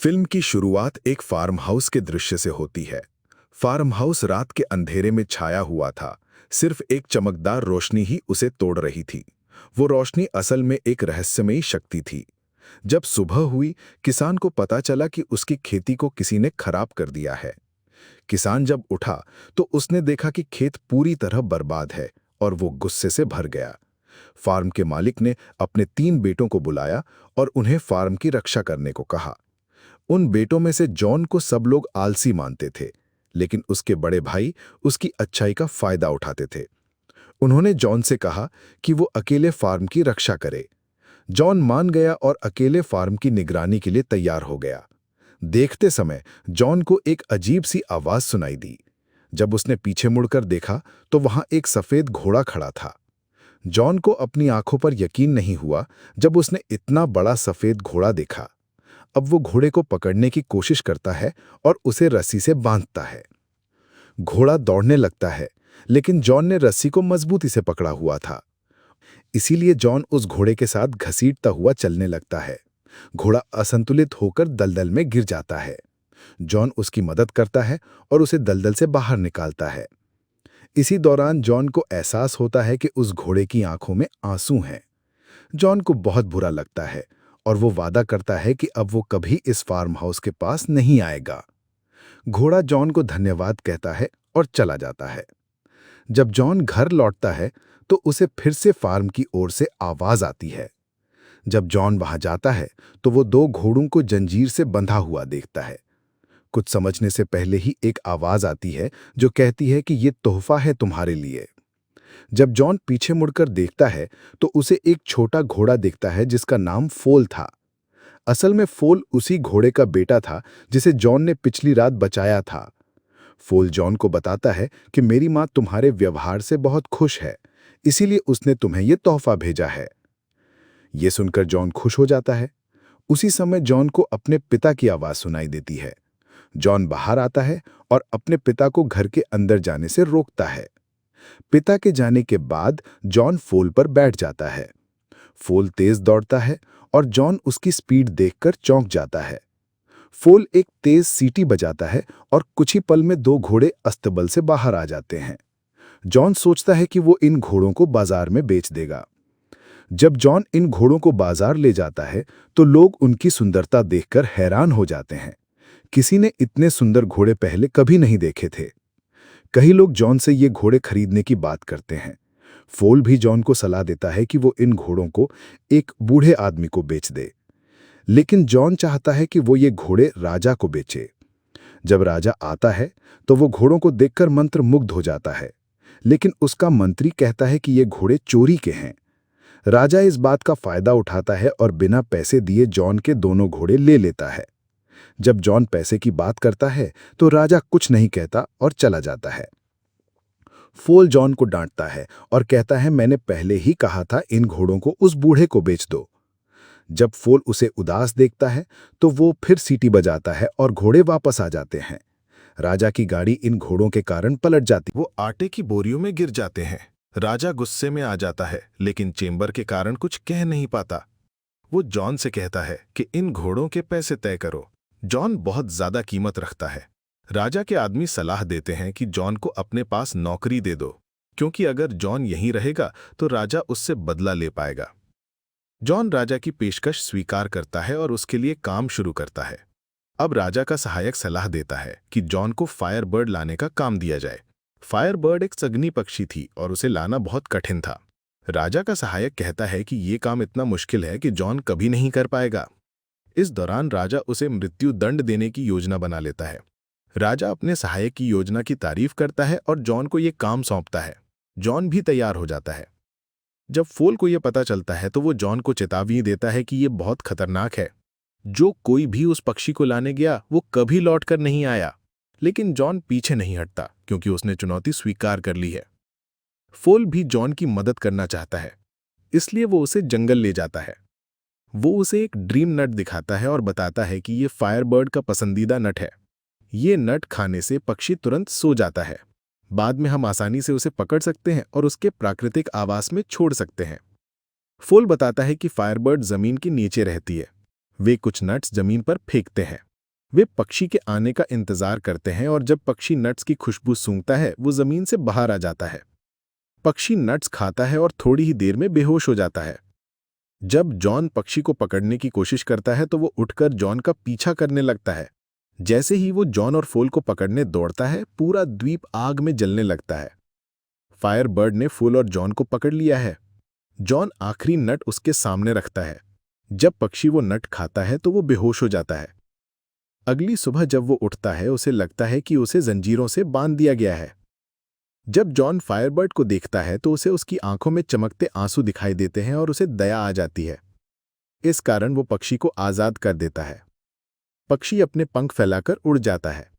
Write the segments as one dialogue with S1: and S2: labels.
S1: Film की शुरुआत एक फार्म हाउस के दृश्य से होती है। फार्म हाउस रात के अंधेरे में छाया हुआ था। सिर्फ एक चमकदार रोशनी ही उसे तोड़ रही थी। वो रोशनी असल में एक रहस्यमयी शक्ति थी। जब सुबह हुई, किसान को पता चला कि उसकी खेती को किसी ने खराब कर दिया है। किसान जब उठा तो उसने देखा कि खेत पूरी तरह बर्बाद है और वो गुस्से से भर गया। फार्म के मालिक ने अपने 3 बेटों को बुलाया और उन्हें फार्म की रक्षा करने को कहा। उन बेटों में से जॉन को सब लोग आलसी मानते थे, लेकिन उसके बड़े भाई उसकी अच्छाई का फायदा उठाते थे। उन्होंने जॉन से कहा कि वो अकेले फार्म की रक्षा करे। जॉन मान गया और अकेले फार्म की निगरानी के लिए तैयार हो गया। देखते समय जॉन को एक अजीब सी आवाज सुनाई दी। जब उसने पीछे मुड़कर देखा तो वहां एक सफेद घोड़ा खड़ा था। जॉन को अपनी आंखों पर यकीन नहीं हुआ जब उसने इतना बड़ा सफेद घोड़ा देखा। अब वो घोड़े को पकड़ने की कोशिश करता है और उसे रस्सी से बांधता है। घोड़ा दौड़ने लगता है, लेकिन जॉन ने रस्सी को मजबूती से पकड़ा हुआ था। इसीलिए जॉन उस घोड़े के साथ घसीटता हुआ चलने लगता है। घोड़ा असंतुलित होकर दलदल में गिर जाता है। जॉन उसकी मदद करता है और उसे दलदल से बाहर निकालता है। इसी दौरान जॉन को एहसास होता है कि उस घोड़े की आंखों में आंसू हैं। जॉन को बहुत बुरा लगता है और वो वादा करता है कि अब वो कभी इस फार्म हाउस के पास नहीं आएगा। घोड़ा जॉन को धन्यवाद कहता है और चला जाता है। जब जॉन घर लौटता है तो उसे फिर से फार्म की ओर से आवाज आती है। जब जॉन वहां जाता है तो वो 2 घोड़ों को जंजीर से बंधा हुआ देखता है। कुछ समझने से पहले ही एक आवाज आती है जो कहती है कि ये तोहफा है तुम्हारे लिए। जब जॉन पीछे मुड़कर देखता है तो उसे एक छोटा घोड़ा दिखता है जिसका नाम फोल था। असल में फोल उसी घोड़े का बेटा था जिसे जॉन ने पिछली रात बचाया था। फोल जॉन को बताता है कि मेरी माँ तुम्हारे व्यवहार से बहुत खुश है, इसीलिए उसने तुम्हें यह तोहफा भेजा है। यह सुनकर जॉन खुश हो जाता है। उसी समय जॉन को अपने पिता की आवाज सुनाई देती है। जॉन बाहर आता है और अपने पिता को घर के अंदर जाने से रोकता है। पिता के जाने के बाद जॉन फोल पर बैठ जाता है। फोल तेज दौड़ता है और जॉन उसकी स्पीड देखकर चौंक जाता है। फोल एक तेज सीटी बजाता है और कुछ ही पल में 2 घोड़े अस्तबल से बाहर आ जाते हैं। जॉन सोचता है कि वो इन घोड़ों को बाजार में बेच देगा। जब जॉन इन घोड़ों को बाजार ले जाता है तो लोग उनकी सुंदरता देखकर हैरान हो जाते हैं। किसी ने इतने सुंदर घोड़े पहले कभी नहीं देखे थे। कई लोग जॉन से ये घोड़े खरीदने की बात करते हैं। फोल भी जॉन को सलाह देता है कि वो इन घोड़ों को एक बूढ़े आदमी को बेच दे, लेकिन जॉन चाहता है कि वो ये घोड़े राजा को बेचे। जब राजा आता है तो वो घोड़ों को देखकर मंत्रमुग्ध हो जाता है, लेकिन उसका मंत्री कहता है कि ये घोड़े चोरी के हैं। राजा इस बात का फायदा उठाता है और बिना पैसे दिए जॉन के दोनों घोड़े ले लेता है। जब जॉन पैसे की बात करता है तो राजा कुछ नहीं कहता और चला जाता है। फोल जॉन को डांटता है और कहता है मैंने पहले ही कहा था इन घोड़ों को उस बूढ़े को बेच दो। जब फोल उसे उदास देखता है तो वो फिर सीटी बजाता है और घोड़े वापस आ जाते हैं। राजा की गाड़ी इन घोड़ों के कारण पलट जाती।
S2: वो आटे की बोरियों में गिर जाते हैं। राजा गुस्से में आ जाता है, लेकिन चेंबर के कारण कुछ कह नहीं पाता। वो जॉन से कहता है कि इन घोड़ों के पैसे तय करो। जॉन बहुत ज्यादा कीमत रखता है। राजा के आदमी सलाह देते हैं कि जॉन को अपने पास नौकरी दे दो, क्योंकि अगर जॉन यहीं रहेगा तो राजा उससे बदला ले पाएगा। जॉन राजा की पेशकश स्वीकार करता है और उसके लिए काम शुरू करता है। अब राजा का सहायक सलाह देता है कि जॉन को फायर बर्ड लाने का काम दिया जाए। फायर बर्ड एक सगनी पक्षी थी और उसे लाना बहुत कठिन था। राजा का सहायक कहता है कि ये काम इतना मुश्किल है कि जॉन कभी नहीं कर पाएगा। इस दौरान राजा उसे मृत्यु दंड देने की योजना बना लेता है। राजा अपने सहायक की योजना की तारीफ करता है और जॉन को ये काम सौंपता है। जॉन भी तैयार हो जाता है। जब फोल को यह पता चलता है तो वो जॉन को चेतावनी देता है कि ये बहुत खतरनाक है। जो कोई भी उस पक्षी को लाने गया वो कभी लौटकर नहीं आया। लेकिन जॉन पीछे नहीं हटता क्योंकि उसने चुनौती स्वीकार कर ली है। फोल भी जॉन की मदद करना चाहता है, इसलिए वो उसे जंगल ले जाता है। वो उसे एक ड्रीम नट दिखाता है और बताता है कि ये फायरबर्ड का पसंदीदा नट है। ये नट खाने से पक्षी तुरंत सो जाता है। बाद में हम आसानी से उसे पकड़ सकते हैं और उसके प्राकृतिक आवास में छोड़ सकते हैं। फोल बताता है कि फायरबर्ड जमीन के नीचे रहती है। वे कुछ नट्स जमीन पर फेंकते हैं। वे पक्षी के आने का इंतजार करते हैं और जब पक्षी नट्स की खुशबू सूंघता है वो जमीन से बाहर आ जाता है। पक्षी नट्स खाता है और थोड़ी ही देर में बेहोश हो जाता है। जब जॉन पक्षी को पकड़ने की कोशिश करता है तो वो उठकर जॉन का पीछा करने लगता है। जैसे ही वो जॉन और फूल को पकड़ने दौड़ता है, पूरा द्वीप आग में जलने लगता है। फायर बर्ड ने फूल और जॉन को पकड़ लिया है। जॉन आखिरी नट उसके सामने रखता है। जब पक्षी वो नट खाता है तो वो बेहोश हो जाता है। अगली सुबह जब वो उठता है उसे लगता है कि उसे जंजीरों से बांध दिया गया है। जब जॉन फायरबर्ड को देखता है तो उसे उसकी आंखों में चमकते आंसू दिखाई देते हैं और उसे दया आ जाती है। इस कारण वो पक्षी को आजाद कर देता है। पक्षी अपने पंख फैलाकर उड़ जाता है।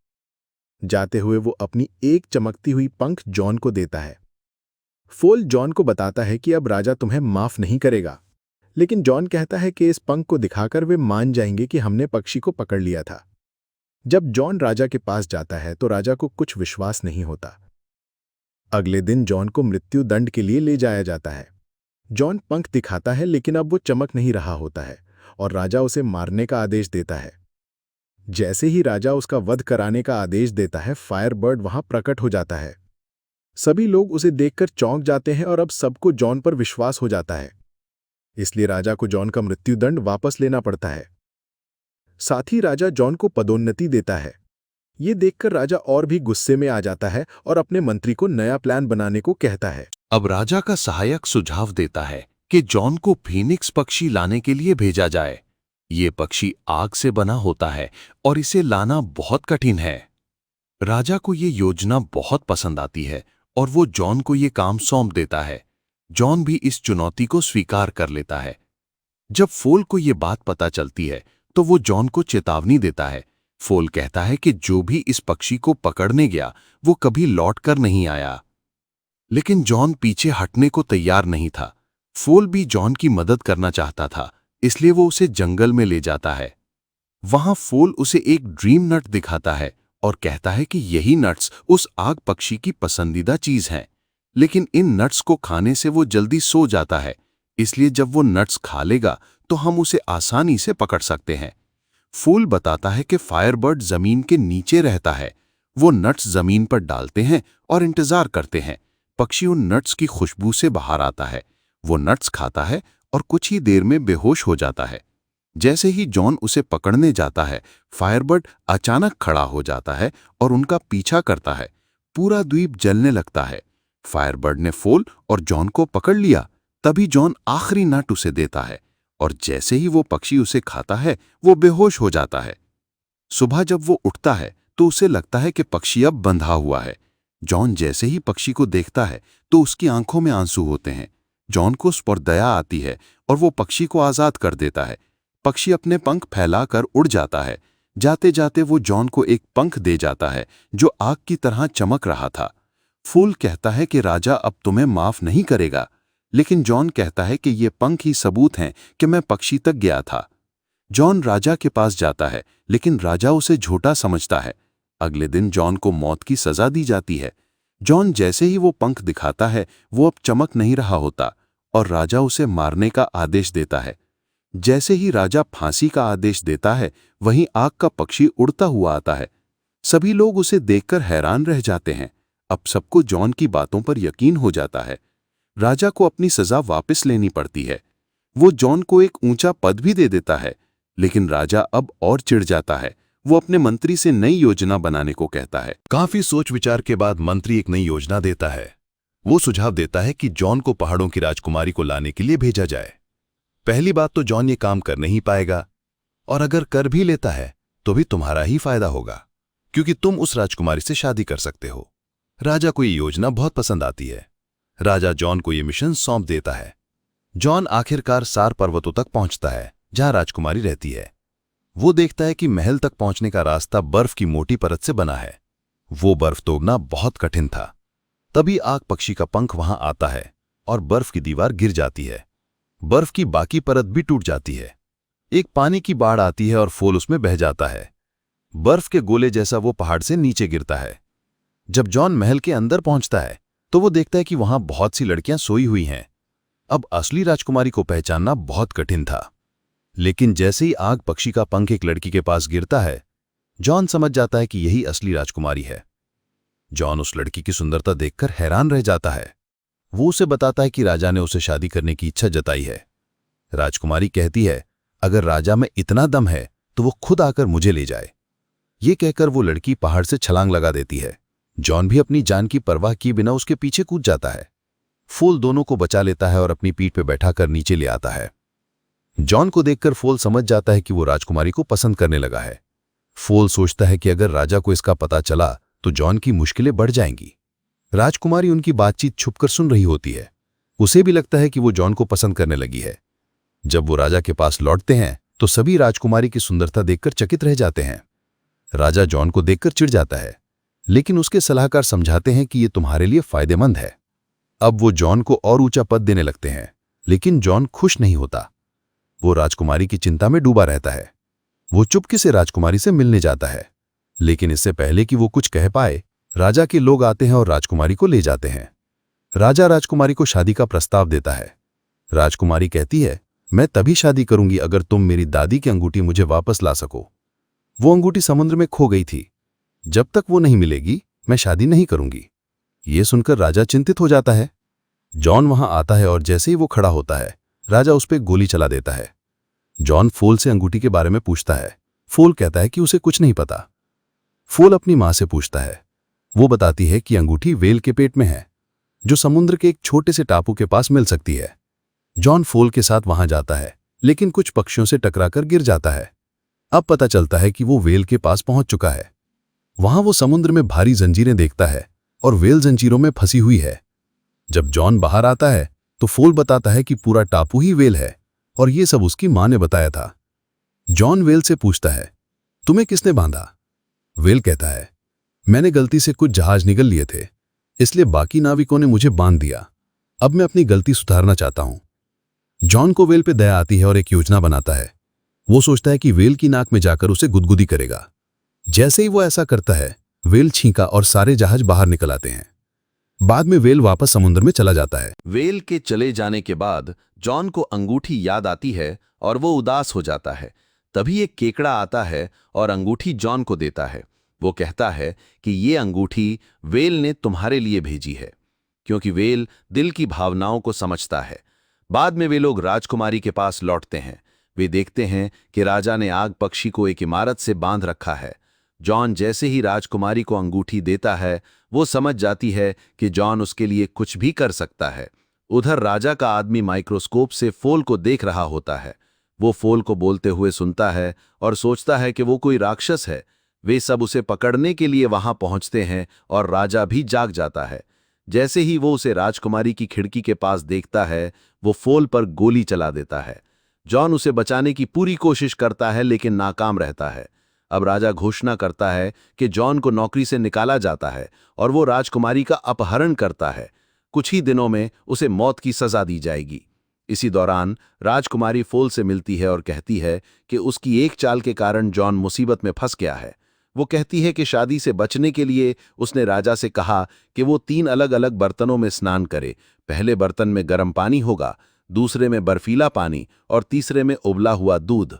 S2: जाते हुए वो अपनी एक चमकती हुई पंख जॉन को देता है। फूल जॉन को बताता है कि अब राजा तुम्हें माफ नहीं करेगा, लेकिन जॉन कहता है कि इस पंख को दिखाकर वे मान जाएंगे कि हमने पक्षी को पकड़ लिया था। जब जॉन राजा के पास जाता है तो राजा को कुछ विश्वास नहीं होता। अगले दिन जॉन को मृत्यु दंड के लिए ले जाया जाता है। जॉन पंख दिखाता है लेकिन अब वो चमक नहीं रहा होता है और राजा उसे मारने का आदेश देता है। जैसे ही राजा उसका वध कराने का आदेश देता है, फायरबर्ड वहां प्रकट हो जाता है। सभी लोग उसे देखकर चौंक जाते हैं और अब सबको जॉन पर विश्वास हो जाता है। इसलिए राजा को जॉन का मृत्युदंड वापस लेना पड़ता है। साथ ही राजा जॉन को पदोन्नति देता है। ये देखकर राजा और भी गुस्से में आ जाता है और अपने मंत्री को नया प्लान बनाने को कहता है।
S3: अब राजा का सहायक सुझाव देता है कि जॉन को फीनिक्स पक्षी लाने के लिए भेजा जाए। ये पक्षी आग से बना होता है और इसे लाना बहुत कठिन है। राजा को ये योजना बहुत पसंद आती है और वो जॉन को ये काम सौंप देता है। जॉन भी इस चुनौती को स्वीकार कर लेता है। जब फोल को ये बात पता चलती है तो वो जॉन को चेतावनी देता है। फोल कहता है कि जो भी इस पक्षी को पकड़ने गया वो कभी लौट कर नहीं आया। लेकिन जॉन पीछे हटने को तैयार नहीं था। फोल भी जॉन की मदद करना चाहता था, इसलिए वो उसे जंगल में ले जाता है। वहां फोल उसे एक ड्रीम नट दिखाता है और कहता है कि यही नट्स उस आग पक्षी की पसंदीदा चीज हैं। लेकिन इन नट्स को खाने से वो जल्दी सो जाता है, इसलिए जब वो नट्स खा लेगा तो हम उसे आसानी से पकड़ सकते हैं। फूल बताता है कि फायरबर्ड जमीन के नीचे रहता है। वो नट्स जमीन पर डालते हैं और इंतजार करते हैं। पक्षी उन नट्स की खुशबू से बाहर आता है। वो नट्स खाता है और कुछ ही देर में बेहोश हो जाता है। जैसे ही जॉन उसे पकड़ने जाता है, फायरबर्ड अचानक खड़ा हो जाता है और उनका पीछा करता है। पूरा द्वीप जलने लगता है। फायरबर्ड ने फूल और जॉन को पकड़ लिया। तभी जॉन आखिरी नट उसे देता है और जैसे ही वो पक्षी उसे खाता है वो बेहोश हो जाता है। सुबह जब वो उठता है तो उसे लगता है कि पक्षी अब बंधा हुआ है। जॉन जैसे ही पक्षी को देखता है तो उसकी आंखों में आंसू होते हैं। जॉन को उस पर दया आती है और वो पक्षी को आजाद कर देता है। पक्षी अपने पंख फैलाकर उड़ जाता है। जाते जाते वो जॉन को एक पंख दे जाता है जो आग की तरह चमक रहा था। फूल कहता है कि राजा अब तुम्हें माफ नहीं करेगा, लेकिन जॉन कहता है कि ये पंख ही सबूत हैं कि मैं पक्षी तक गया था। जॉन राजा के पास जाता है, लेकिन राजा उसे झूठा समझता है। अगले दिन जॉन को मौत की सजा दी जाती है। जॉन जैसे ही वो पंख दिखाता है वो अब चमक नहीं रहा होता और राजा उसे मारने का आदेश देता है। जैसे ही राजा फांसी का आदेश देता है, वहीं आग का पक्षी उड़ता हुआ आता है। सभी लोग उसे देखकर हैरान रह जाते हैं। अब सबको जॉन की बातों पर यकीन हो जाता है। राजा को अपनी सजा वापस लेनी पड़ती है। वो जॉन को एक ऊंचा पद भी दे देता है, लेकिन राजा अब और चिढ़ जाता है। वो अपने मंत्री से नई योजना बनाने को कहता है।
S4: काफी सोच विचार के बाद मंत्री एक नई योजना देता है। वो सुझाव देता है कि जॉन को पहाड़ों की राजकुमारी को लाने के लिए भेजा जाए। पहली बात तो जॉन ये काम कर नहीं पाएगा, और अगर कर भी लेता है तो भी तुम्हारा ही फायदा होगा, क्योंकि तुम उस राजकुमारी से शादी कर सकते हो। राजा को ये योजना बहुत पसंद आती है। राजा जॉन को ये मिशन सौंप देता है। जॉन आखिरकार सार पर्वतों तक पहुंचता है जहां राजकुमारी रहती है। वो देखता है कि महल तक पहुंचने का रास्ता बर्फ की मोटी परत से बना है। वो बर्फ तोड़ना बहुत कठिन था। तभी आग पक्षी का पंख वहां आता है और बर्फ की दीवार गिर जाती है। बर्फ की बाकी परत भी टूट जाती है। एक पानी की बाढ़ आती है और फूल उसमें बह जाता है। बर्फ के गोले जैसा वो पहाड़ से नीचे गिरता है। जब जॉन महल के अंदर पहुंचता है तो वो देखता है कि वहां बहुत सी लड़कियां सोई हुई हैं। अब असली राजकुमारी को पहचानना बहुत कठिन था। लेकिन जैसे ही आग पक्षी का पंख एक लड़की के पास गिरता है, जॉन समझ जाता है कि यही असली राजकुमारी है। जॉन उस लड़की की सुंदरता देखकर हैरान रह जाता है। वो उसे बताता है कि राजा ने उसे शादी करने की इच्छा जताई है। राजकुमारी कहती है, अगर राजा में इतना दम है तो वो खुद आकर मुझे ले जाए। ये कहकर वो लड़की पहाड़ से छलांग लगा देती है। जॉन भी अपनी जान की परवाह किए बिना उसके पीछे कूद जाता है। फोल दोनों को बचा लेता है और अपनी पीठ पर बैठाकर नीचे ले आता है। जॉन को देखकर फोल समझ जाता है कि वो राजकुमारी को पसंद करने लगा है। फोल सोचता है कि अगर राजा को इसका पता चला तो जॉन की मुश्किलें बढ़ जाएंगी। राजकुमारी उनकी बातचीत छुपकर सुन रही होती है। उसे भी लगता है कि वो जॉन को पसंद करने लगी है। जब वो राजा के पास लौटते हैं तो सभी राजकुमारी की सुंदरता देखकर चकित रह जाते हैं। राजा जॉन को देखकर चिढ़ जाता है, लेकिन उसके सलाहकार समझाते हैं कि ये तुम्हारे लिए फायदेमंद है। अब वो जॉन को और ऊंचा पद देने लगते हैं, लेकिन जॉन खुश नहीं होता। वो राजकुमारी की चिंता में डूबा रहता है। वो चुपके से राजकुमारी से मिलने जाता है, लेकिन इससे पहले कि वो कुछ कह पाए, राजा के लोग आते हैं और राजकुमारी को ले जाते हैं। राजा राजकुमारी को शादी का प्रस्ताव देता है। राजकुमारी कहती है, मैं तभी शादी करूंगी अगर तुम मेरी दादी की अंगूठी मुझे वापस ला सको। वो अंगूठी समुद्र में खो गई थी। जब तक वो नहीं मिलेगी मैं शादी नहीं करूंगी। ये सुनकर राजा चिंतित हो जाता है। जॉन वहां आता है और जैसे ही वो खड़ा होता है, राजा उस पर गोली चला देता है। जॉन फोल से अंगूठी के बारे में पूछता है। फोल कहता है कि उसे कुछ नहीं पता। फोल अपनी मां से पूछता है। वो बताती है कि अंगूठी वेल के पेट में है, जो समुद्र के एक छोटे से टापू के पास मिल सकती है। जॉन फोल के साथ वहां जाता है, लेकिन कुछ पक्षियों से टकराकर गिर जाता है। अब पता चलता है कि वो वेल के पास पहुंच चुका है। वहां वो समुद्र में भारी जंजीरें देखता है और वेल जंजीरों में फंसी हुई है। जब जॉन बाहर आता है तो फोल बताता है कि पूरा टापू ही वेल है और ये सब उसकी मां ने बताया था। जॉन वेल से पूछता है, तुम्हें किसने बांधा? वेल कहता है, मैंने गलती से कुछ जहाज निगल लिए थे, इसलिए बाकी नाविकों ने मुझे बांध दिया। अब मैं अपनी गलती सुधारना चाहता हूं। जॉन को वेल पे दया आती है और एक योजना बनाता है। वो सोचता है कि वेल की नाक में जाकर उसे गुदगुदी करेगा। जैसे ही वो ऐसा करता है, वेल छींका और सारे जहाज बाहर निकल आते हैं। बाद में वेल वापस समुद्र में चला जाता है।
S3: वेल के चले जाने के बाद जॉन को अंगूठी याद आती है और वो उदास हो जाता है। तभी एक केकड़ा आता है और अंगूठी जॉन को देता है। वो कहता है कि ये अंगूठी वेल ने तुम्हारे लिए भेजी है, क्योंकि वेल दिल की भावनाओं को समझता है। बाद में वे लोग राजकुमारी के पास लौटते हैं। वे देखते हैं कि राजा ने आग पक्षी को एक इमारत से बांध रखा है। जॉन जैसे ही राजकुमारी को अंगूठी देता है, वो समझ जाती है कि जॉन उसके लिए कुछ भी कर सकता है। उधर राजा का आदमी माइक्रोस्कोप से फोल को देख रहा होता है। वो फोल को बोलते हुए सुनता है और सोचता है कि वो कोई राक्षस है। वे सब उसे पकड़ने के लिए वहां पहुंचते हैं और राजा भी जाग जाता है। जैसे ही वो उसे राजकुमारी की खिड़की के पास देखता है, वो फोल पर गोली चला देता है। जॉन उसे बचाने की पूरी कोशिश करता है, लेकिन नाकाम रहता है। अब राजा घोषणा करता है कि जॉन को नौकरी से निकाला जाता है और वो राजकुमारी का अपहरण करता है। कुछ ही दिनों में उसे मौत की सजा दी जाएगी। इसी दौरान राजकुमारी फोल से मिलती है और कहती है कि उसकी एक चाल के कारण जॉन मुसीबत में फंस गया है। वो कहती है कि शादी से बचने के लिए उसने राजा से कहा कि वो 3 अलग अलग बर्तनों में स्नान करे। पहले बर्तन में गर्म पानी होगा, दूसरे में बर्फीला पानी और तीसरे में उबला हुआ दूध।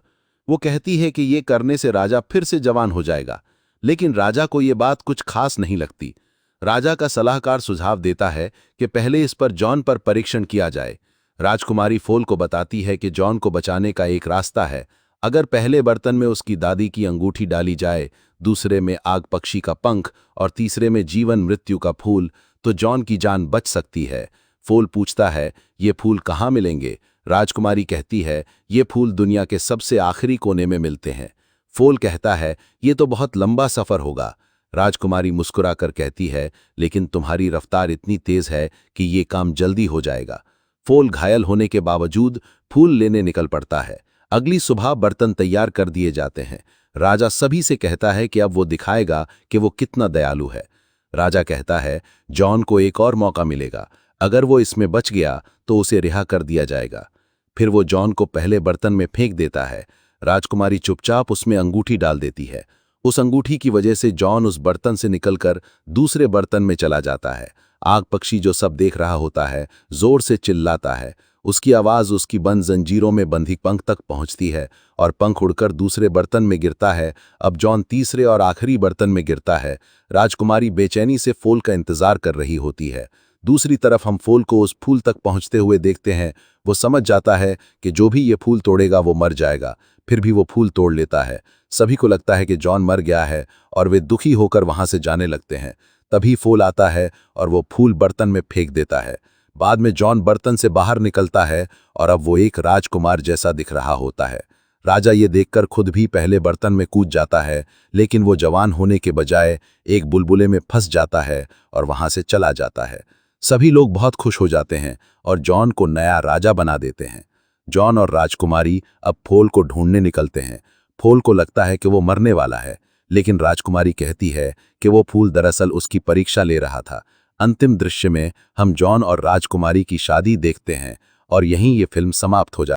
S3: वो कहती है कि ये करने से राजा फिर से जवान हो जाएगा, लेकिन राजा को ये बात कुछ खास नहीं लगती। राजा का सलाहकार सुझाव देता है कि पहले इस पर जॉन पर परीक्षण किया जाए। राजकुमारी फोल को बताती है कि जॉन को बचाने का एक रास्ता है। अगर पहले बर्तन में उसकी दादी की अंगूठी डाली जाए, दूसरे में आग पक्षी का पंख और तीसरे में जीवन मृत्यु का फूल, तो जॉन की जान बच सकती है। फोल पूछता है, ये फूल कहाँ मिलेंगे? राजकुमारी कहती है, ये फूल दुनिया के सबसे आखिरी कोने में मिलते हैं। फोल कहता है, ये तो बहुत लंबा सफर होगा। राजकुमारी मुस्कुराकर कहती है, लेकिन तुम्हारी रफ्तार इतनी तेज है कि ये काम जल्दी हो जाएगा। फोल घायल होने के बावजूद फूल लेने निकल पड़ता है। अगली सुबह बर्तन तैयार कर दिए जाते हैं। राजा सभी से कहता है कि अब वो दिखाएगा कि वो कितना दयालु है। राजा कहता है, जॉन को एक और मौका मिलेगा। अगर वो इसमें बच गया तो उसे रिहा कर दिया जाएगा। फिर वो जॉन को पहले बर्तन में फेंक देता है। राजकुमारी चुपचाप उसमें अंगूठी डाल देती है। उस अंगूठी की वजह से जॉन उस बर्तन से निकलकर दूसरे बर्तन में चला जाता है। आग पक्षी जो सब देख रहा होता है, जोर से चिल्लाता है।
S4: उसकी आवाज उसकी बंद जंजीरों में बंधी पंख तक पहुंचती है और पंख उड़कर दूसरे बर्तन में गिरता है। अब जॉन तीसरे और आखिरी बर्तन में गिरता है। राजकुमारी बेचैनी से फूल का इंतजार कर रही होती है। दूसरी तरफ हम फूल को उस फूल तक पहुंचते हुए देखते हैं। वो समझ जाता है कि जो भी ये फूल तोड़ेगा वो मर जाएगा, फिर भी वो फूल तोड़ लेता है। सभी को लगता है कि जॉन मर गया है और वे दुखी होकर वहां से जाने लगते हैं। तभी फूल आता है और वो फूल बर्तन में फेंक देता है। बाद में जॉन बर्तन से बाहर निकलता है और अब वो एक राजकुमार जैसा दिख रहा होता है। राजा ये देखकर खुद भी पहले बर्तन में कूद जाता है, लेकिन वो जवान होने के बजाय एक बुलबुले में फंस जाता है और वहां से चला जाता है। सभी लोग बहुत खुश हो जाते हैं और जॉन को नया राजा बना देते हैं। जॉन और राजकुमारी अब फूल को ढूंढने निकलते हैं। फूल को लगता है कि वो मरने वाला है, लेकिन राजकुमारी कहती है कि वो फूल दरअसल उसकी परीक्षा ले रहा था। अंतिम दृश्य में हम जॉन और राजकुमारी की शादी देखते हैं और यहीं ये फिल्म समाप्त हो जाती है।